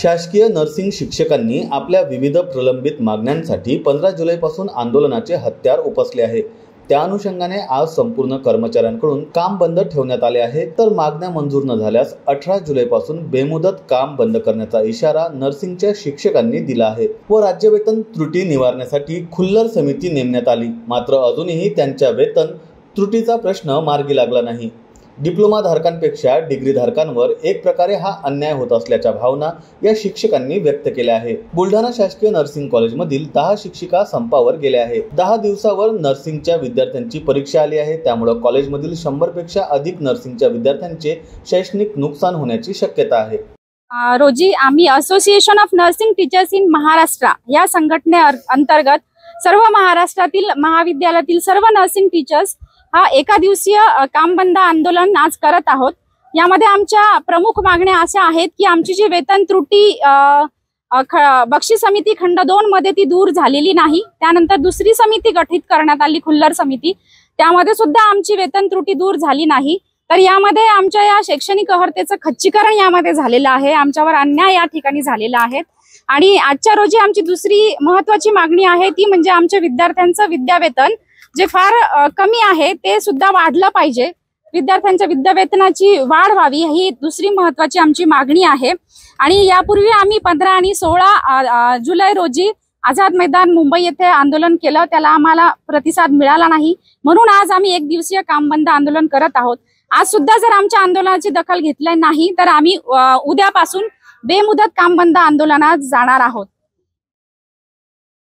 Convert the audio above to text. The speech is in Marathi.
शासकीय नर्सिंग शिक्षकांनी आपल्या विविध प्रलंबित मागण्यांसाठी 15 जुलैपासून आंदोलनाचे हत्यार उपसले आहे। त्या अनुषंगाने आज संपूर्ण कर्मचाऱ्यांकडून काम बंद ठेवण्यात आले आहे। तर मागण्या मंजूर न झाल्यास 18 जुलैपासून बेमुदत काम बंद करण्याचा इशारा नर्सिंगच्या शिक्षकांनी दिला आहे व राज्य वेतन त्रुटी निवारण्यासाठी खुल्लर समिती नेमण्यात आली। मात्र अजूनही त्यांच्या वेतन त्रुटीचा प्रश्न मार्गी लागला नाही। डिप्लोमा धारकांपेक्षा डिग्री धारकांवर एक प्रकारे हा अन्याय होत असल्याच्या भावना या शिक्षकांनी व्यक्त केल्या आहे। बुलढाणा शासकीय नर्सिंग कॉलेजमधील 10 शिक्षिका संपावर गेल्या आहेत। 10 दिवसावर नर्सिंगच्या विद्यार्थ्यांची परीक्षा आली आहे। त्यामुळे कॉलेजमधील 100 पेक्षा अधिक नर्सिंगच्या विद्यार्थ्यांचे शैक्षणिक नुकसान होण्याची शक्यता आहे। रोजी आम्ही association of nursing teachers in Maharashtra या संघटने अंतर्गत सर्व महाराष्ट्रातील महाविद्यालयातील सर्व नर्सिंग टीचर्स हा एका दिवसीय काम बंद आंदोलन आज करत आहोत। यामध्ये आमच्या प्रमुख मागण्या अशा आहेत की आमची जी वेतन त्रुटी बक्षी समिती खंड 2 मध्ये ती दूर झालेली नाही। त्यानंतर दुसरी समिती गठीत करण्यात आली खुल्लर समिती, त्यामध्ये सुद्धा आमची वेतन त्रुटी दूर झाली नाही। तर यामध्ये आमच्या या शैक्षणिक अर्हतेचं खच्चीकरण यामध्ये झालेलं आहे। आमच्यावर अन्याय या ठिकाणी झालेला आहे आणि आजच्या रोजी आमची दुसरी महत्त्वाची मागणी आहे ती म्हणजे आमच्या विद्यार्थ्यांचं विद्यावेतन जे फार कमी आहे ते सुद्धा वाढलं पाहिजे। विद्यार्थ्यांच्या विद्यावेतनाची वाढ व्हावी ही दुसरी महत्त्वाची आमची मागणी आहे। आणि यापूर्वी आम्ही 15 आणि 16 जुलै रोजी आझाद मैदान मुंबई येथे आंदोलन केलं, त्याला आम्हाला प्रतिसाद मिळाला नाही, म्हणून आज आम्ही एक दिवसीय काम बंद आंदोलन करत आहोत। आज सुद्धा जर आमच्या आंदोलनाची दखल घेतली नाही तर आम्ही उद्यापासून बेमुदत काम बंद आंदोलनात जाणार आहोत।